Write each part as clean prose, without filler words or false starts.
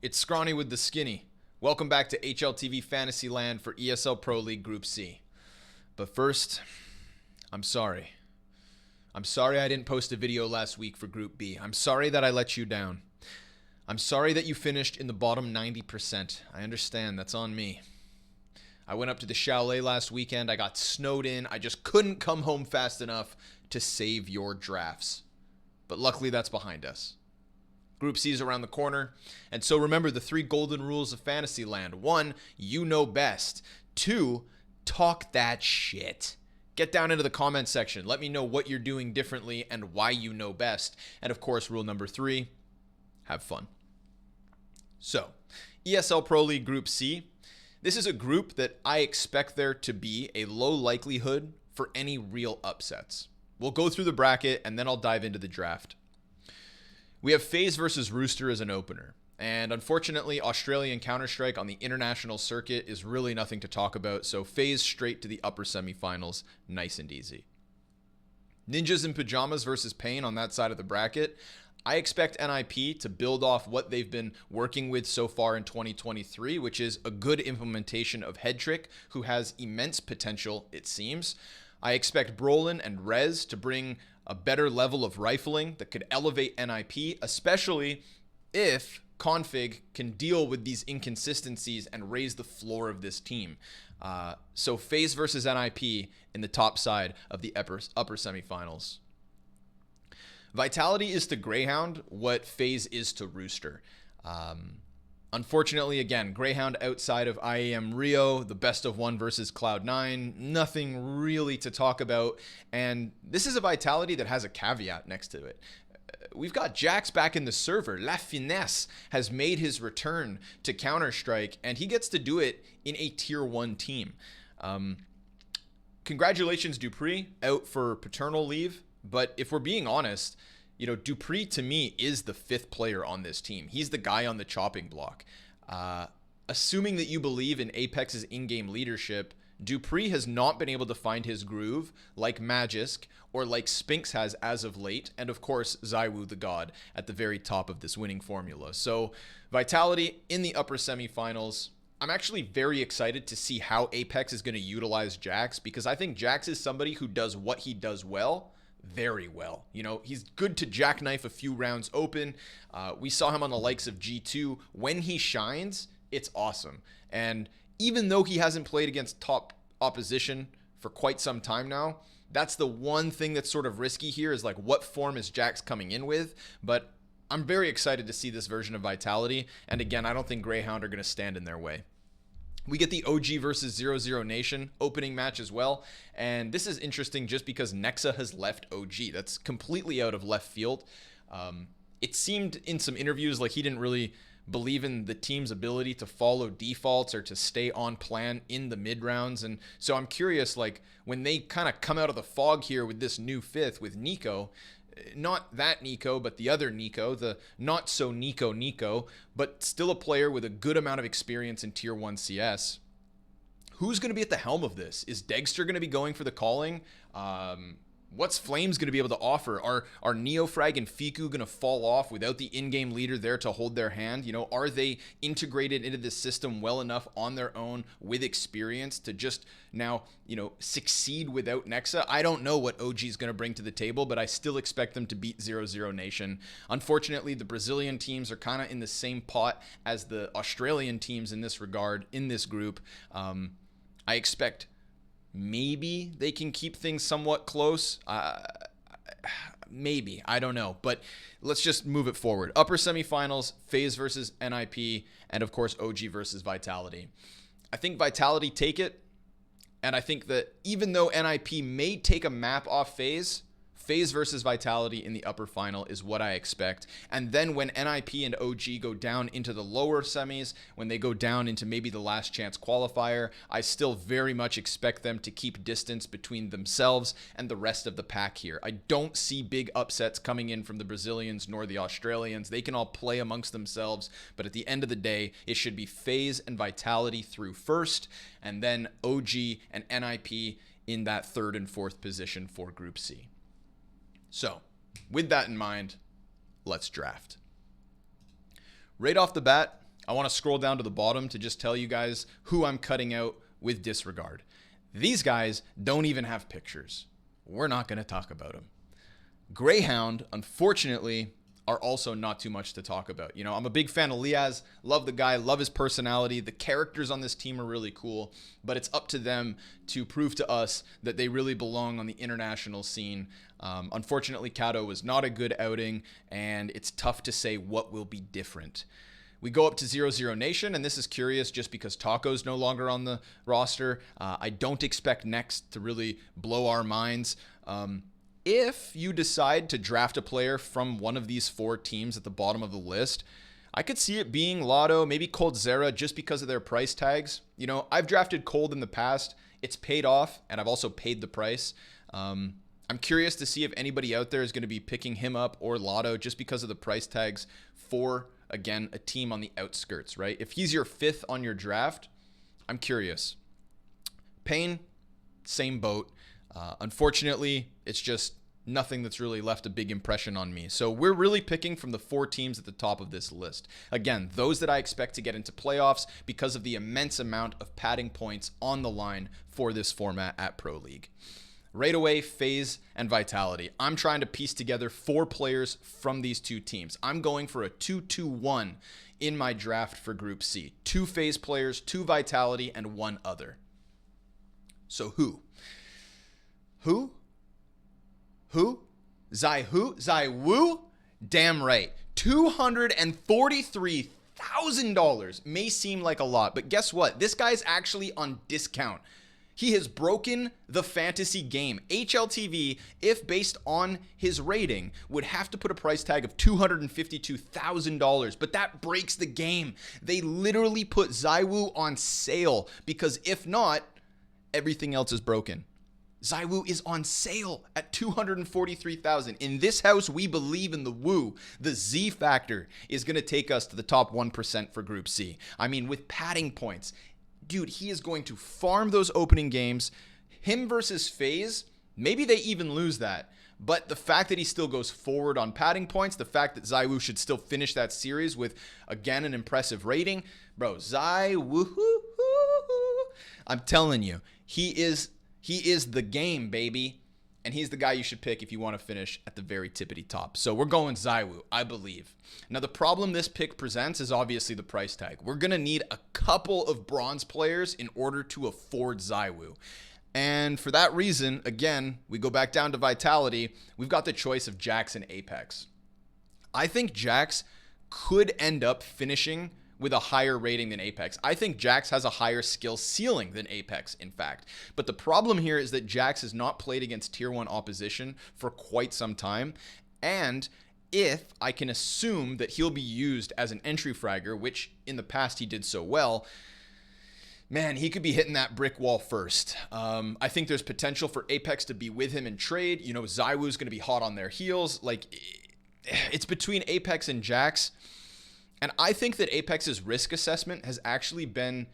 It's Scrawny with the Skinny. Welcome back to HLTV Fantasyland for ESL Pro League Group C. But first, I'm sorry. I'm sorry I didn't post a video last week for Group B. I'm sorry that I let you down. I'm sorry that you finished in the bottom 90%. I understand, that's on me. I went up to the chalet last weekend. I got snowed in. I just couldn't come home fast enough to save your drafts. But luckily that's behind us. Group C is around the corner. And so remember the 3 golden rules of Fantasyland. 1, you know best. 2, talk that shit. Get down into the comment section. Let me know what you're doing differently and why you know best. And of course, rule number 3, have fun. So, ESL Pro League Group C. This is a group that I expect there to be a low likelihood for any real upsets. We'll go through the bracket and then I'll dive into the draft. We have FaZe versus Rooster as an opener. And unfortunately, Australian Counter-Strike on the international circuit is really nothing to talk about. So FaZe straight to the upper semifinals, nice and easy. Ninjas in Pajamas versus Pain on that side of the bracket. I expect NIP to build off what they've been working with so far in 2023, which is a good implementation of Headtrick, who has immense potential, it seems. I expect Brolin and Rez to bring a better level of rifling that could elevate NIP, especially if Config can deal with these inconsistencies and raise the floor of this team. So FaZe versus NIP in the top side of the upper semifinals. Vitality is to Greyhound what FaZe is to Rooster. Unfortunately, again, Greyhound outside of IAM Rio, the best of 1 versus Cloud9, nothing really to talk about. And this is a Vitality that has a caveat next to it. We've got Jax back in the server. La Finesse has made his return to Counter-Strike, and he gets to do it in a Tier 1 team. Congratulations, Dupree, out for paternal leave. But if we're being honest, you know, Dupree to me is the 5th player on this team. He's the guy on the chopping block. Assuming that you believe in Apex's in-game leadership, Dupree has not been able to find his groove like Magisk or like Spinks has as of late. And of course, ZywOo the God at the very top of this winning formula. So Vitality in the upper semifinals. I'm actually very excited to see how Apex is going to utilize Jax, because I think Jax is somebody who does what he does well very well. You know, he's good to jackknife a few rounds open. We saw him on the likes of G2. When he shines, it's awesome. And even though he hasn't played against top opposition for quite some time now, that's the one thing that's sort of risky here, is like, what form is Jax coming in with? But I'm very excited to see this version of Vitality. And again, I don't think Greyhound are going to stand in their way. We get the OG versus 00 Nation opening match as well. And this is interesting just because Nexa has left OG. That's completely out of left field. It seemed in some interviews like he didn't really believe in the team's ability to follow defaults or to stay on plan in the mid rounds. And so I'm curious, like, when they kind of come out of the fog here with this new 5th with Nico, not that Nico, but the other Nico, the not so Nico, but still a player with a good amount of experience in Tier 1 CS. Who's going to be at the helm of this? Is Degster going to be going for the calling? What's Flames going to be able to offer? Are Neofrag and Fiku going to fall off without the in-game leader there to hold their hand? You know, are they integrated into the system well enough on their own with experience to just now, you know, succeed without Nexa? I don't know what OG is going to bring to the table, but I still expect them to beat 00 Nation. Unfortunately, the Brazilian teams are kind of in the same pot as the Australian teams in this regard, in this group. I expect maybe they can keep things somewhat close. Maybe. I don't know. But let's just move it forward. Upper semifinals, FaZe versus NIP, and of course OG versus Vitality. I think Vitality take it. And I think that even though NIP may take a map off FaZe, FaZe versus Vitality in the upper final is what I expect. And then when NIP and OG go down into the lower semis, when they go down into maybe the last chance qualifier, I still very much expect them to keep distance between themselves and the rest of the pack here. I don't see big upsets coming in from the Brazilians nor the Australians. They can all play amongst themselves, but at the end of the day, it should be FaZe and Vitality through first, and then OG and NIP in that 3rd and 4th position for Group C. So, with that in mind, let's draft. Right off the bat, I want to scroll down to the bottom to just tell you guys who I'm cutting out with disregard. These guys don't even have pictures. We're not going to talk about them. Greyhound, unfortunately, are also not too much to talk about. You know, I'm a big fan of Liaz, love the guy, love his personality. The characters on this team are really cool, but it's up to them to prove to us that they really belong on the international scene. Unfortunately, Kato was not a good outing, and it's tough to say what will be different. We go up to 0-0 Nation, and this is curious just because Taco's no longer on the roster. I don't expect Next to really blow our minds. If you decide to draft a player from one of these 4 teams at the bottom of the list, I could see it being Lotto, maybe Coldzera, just because of their price tags. You know, I've drafted Cold in the past. It's paid off, and I've also paid the price. I'm curious to see if anybody out there is going to be picking him up or Lotto just because of the price tags for, again, a team on the outskirts, right? If he's your 5th on your draft, I'm curious. Payne, same boat. Unfortunately, it's just nothing that's really left a big impression on me. So we're really picking from the 4 teams at the top of this list. Again, those that I expect to get into playoffs because of the immense amount of padding points on the line for this format at Pro League. Right away, FaZe and Vitality. I'm trying to piece together 4 players from these 2 teams. I'm going for a 2-2-1 in my draft for Group C. 2 FaZe players, 2 Vitality, and 1 other. So who? ZywOo? Damn right. $243,000 may seem like a lot, but guess what? This guy's actually on discount. He has broken the fantasy game. HLTV, if based on his rating, would have to put a price tag of $252,000, but that breaks the game. They literally put ZywOo on sale because if not, everything else is broken. ZywOo is on sale at $243,000. In this house, we believe in the woo. The Z factor is going to take us to the top 1% for Group C. I mean, with padding points, dude, he is going to farm those opening games. Him versus FaZe, maybe they even lose that. But the fact that he still goes forward on padding points, the fact that ZywOo should still finish that series with, again, an impressive rating. Bro, ZywOo, I'm telling you, he is the game, baby. And he's the guy you should pick if you want to finish at the very tippity top. So we're going ZywOo, I believe. Now, the problem this pick presents is obviously the price tag. We're going to need a couple of bronze players in order to afford ZywOo. And for that reason, again, we go back down to Vitality. We've got the choice of Jax and Apex. I think Jax could end up finishing with a higher rating than Apex. I think Jax has a higher skill ceiling than Apex, in fact. But the problem here is that Jax has not played against Tier 1 opposition for quite some time. And if I can assume that he'll be used as an entry fragger, which in the past he did so well, man, he could be hitting that brick wall first. I think there's potential for Apex to be with him in trade. You know, ZywOo's going to be hot on their heels. Like, it's between Apex and Jax. And I think that Apex's risk assessment has actually been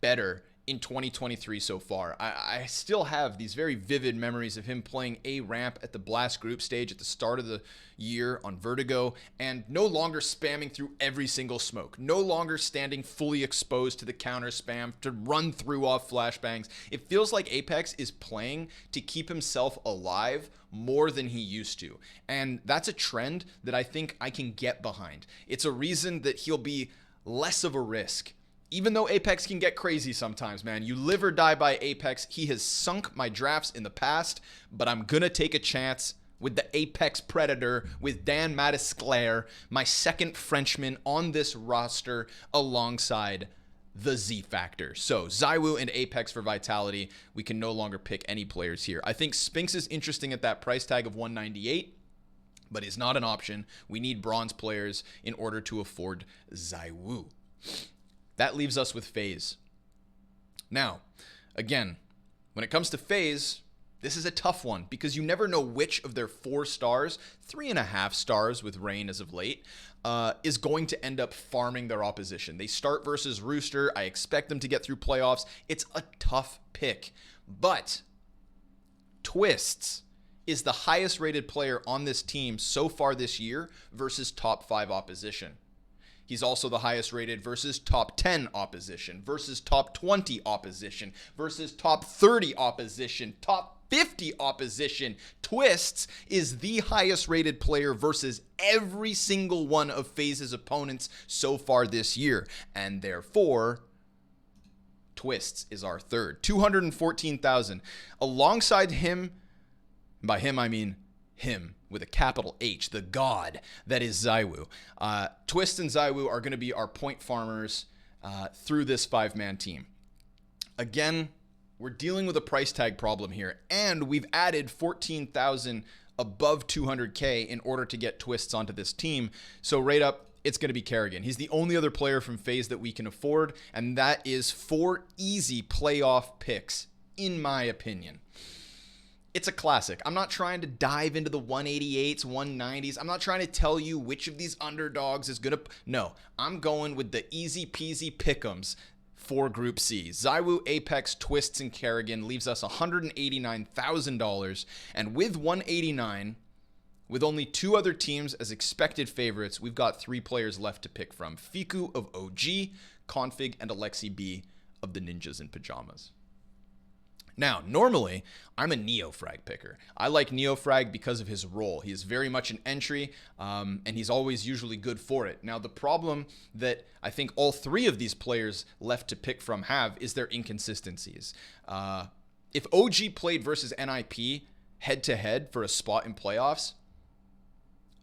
better in 2023 so far. I still have these very vivid memories of him playing A ramp at the Blast group stage at the start of the year on Vertigo, and no longer spamming through every single smoke, no longer standing fully exposed to the counter spam to run through off flashbangs. It feels like Apex is playing to keep himself alive more than he used to. And that's a trend that I think I can get behind. It's a reason that he'll be less of a risk. Even though Apex can get crazy sometimes, man. You live or die by Apex. He has sunk my drafts in the past, but I'm going to take a chance with the Apex Predator, with Dan Matisclair, my second Frenchman on this roster alongside the Z Factor. So ZywOo and Apex for Vitality. We can no longer pick any players here. I think Spinks is interesting at that price tag of 198, but is not an option. We need bronze players in order to afford ZywOo. That leaves us with FaZe. Now, again, when it comes to FaZe, this is a tough one because you never know which of their 4 stars, 3.5 stars with Rain as of late, is going to end up farming their opposition. They start versus Rooster. I expect them to get through playoffs. It's a tough pick. But Twistzz is the highest rated player on this team so far this year versus top 5 opposition. He's also the highest rated versus top 10 opposition, versus top 20 opposition, versus top 30 opposition, top 50 opposition. Twistzz is the highest rated player versus every single one of FaZe's opponents so far this year. And therefore, Twistzz is our third. 214,000. Alongside him, by him I mean him with a capital H, the god that is ZywOo. Twistzz and ZywOo are going to be our point farmers through this 5-man team. Again, we're dealing with a price tag problem here, and we've added 14,000 above 200K in order to get Twistzz onto this team. So right up, it's going to be Kerrigan. He's the only other player from FaZe that we can afford, and that is 4 easy playoff picks, in my opinion. It's a classic. I'm not trying to dive into the 188s, 190s. I'm not trying to tell you which of these underdogs is going to... No, I'm going with the easy peasy pick'ems for Group C. ZywOo, Apex, Twistzz, and Kerrigan leaves us $189,000. And with 189, with only 2 other teams as expected favorites, we've got 3 players left to pick from. Fiku of OG, Config, and Alexi B of the Ninjas in Pajamas. Now, normally, I'm a Neofrag picker. I like Neofrag because of his role. He is very much an entry, and he's always usually good for it. Now, the problem that I think all 3 of these players left to pick from have is their inconsistencies. If OG played versus NIP head-to-head for a spot in playoffs,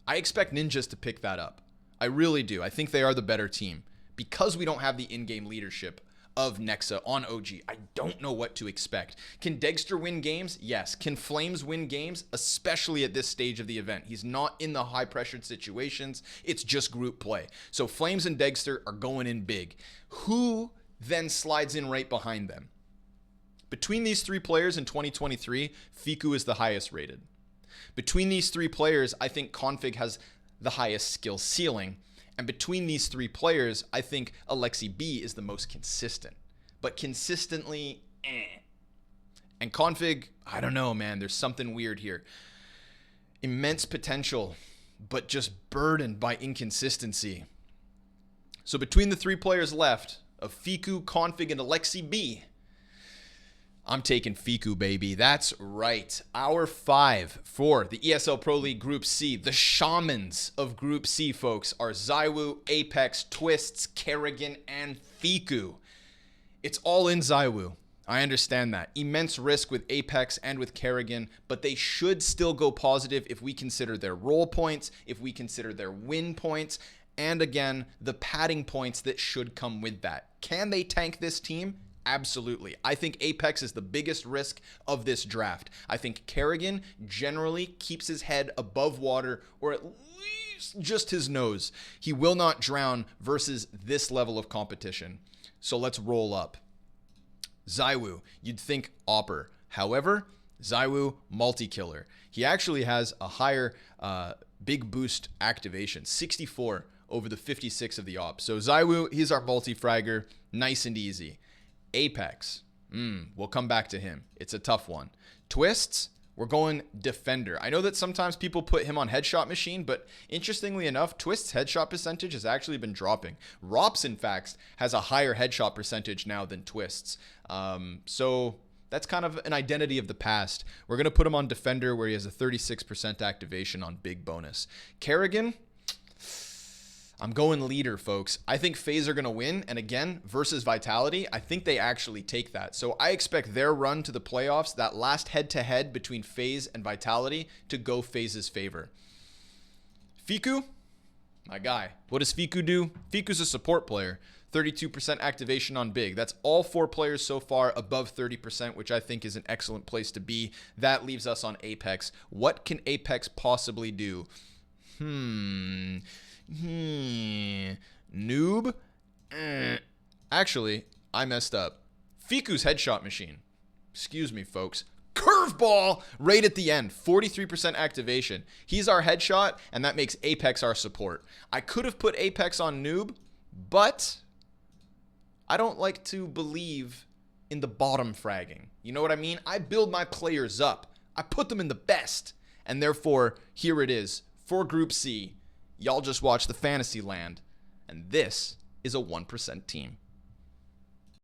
I expect Ninjas to pick that up. I really do. I think they are the better team. Because we don't have the in-game leadership of Nexa on OG, I don't know what to expect. Can Degster win games? Yes. Can Flames win games? Especially at this stage of the event. He's not in the high-pressured situations. It's just group play. So Flames and Degster are going in big. Who then slides in right behind them? Between these 3 players in 2023, Fiku is the highest rated. Between these 3 players, I think Config has the highest skill ceiling. And between these 3 players, I think Alexi B is the most consistent. But consistently, And Config, I don't know, man. There's something weird here. Immense potential, but just burdened by inconsistency. So between the 3 players left of Fiku, Config, and Alexi B, I'm taking Fiku, baby. That's right. Our 5 for the ESL Pro League Group C. The shamans of Group C, folks, are ZywOo, Apex, Twistzz, Kerrigan, and Fiku. It's all in ZywOo. I understand that. Immense risk with Apex and with Kerrigan, but they should still go positive if we consider their roll points, if we consider their win points, and again, the padding points that should come with that. Can they tank this team? Absolutely. I think Apex is the biggest risk of this draft. I think Kerrigan generally keeps his head above water, or at least just his nose. He will not drown versus this level of competition. So let's roll up. ZywOo, you'd think Opper. However, ZywOo, multi-killer. He actually has a higher big boost activation, 64 over the 56 of the op. So ZywOo, he's our multi-fragger, nice and easy. Apex, we'll come back to him. It's a tough one. Twistzz, we're going defender. I know that sometimes people put him on headshot machine, but interestingly enough, Twistz's headshot percentage has actually been dropping. Rops, in fact, has a higher headshot percentage now than Twistz's. So that's kind of an identity of the past. We're going to put him on defender where he has a 36% activation on big bonus. Kerrigan, I'm going leader, folks. I think FaZe are going to win. And again, versus Vitality, I think they actually take that. So I expect their run to the playoffs, that last head-to-head between FaZe and Vitality, to go FaZe's favor. Fiku, my guy. What does Fiku do? Fiku's a support player. 32% activation on big. That's all 4 players so far above 30%, which I think is an excellent place to be. That leaves us on Apex. What can Apex possibly do? Noob? Actually, I messed up. Fiku's headshot machine. Excuse me, folks. Curveball right at the end. 43% activation. He's our headshot, and that makes Apex our support. I could have put Apex on Noob, but I don't like to believe in the bottom fragging. You know what I mean? I build my players up. I put them in the best. And therefore, here it is. For Group C, y'all just watch the fantasy land, and this is a 1% team.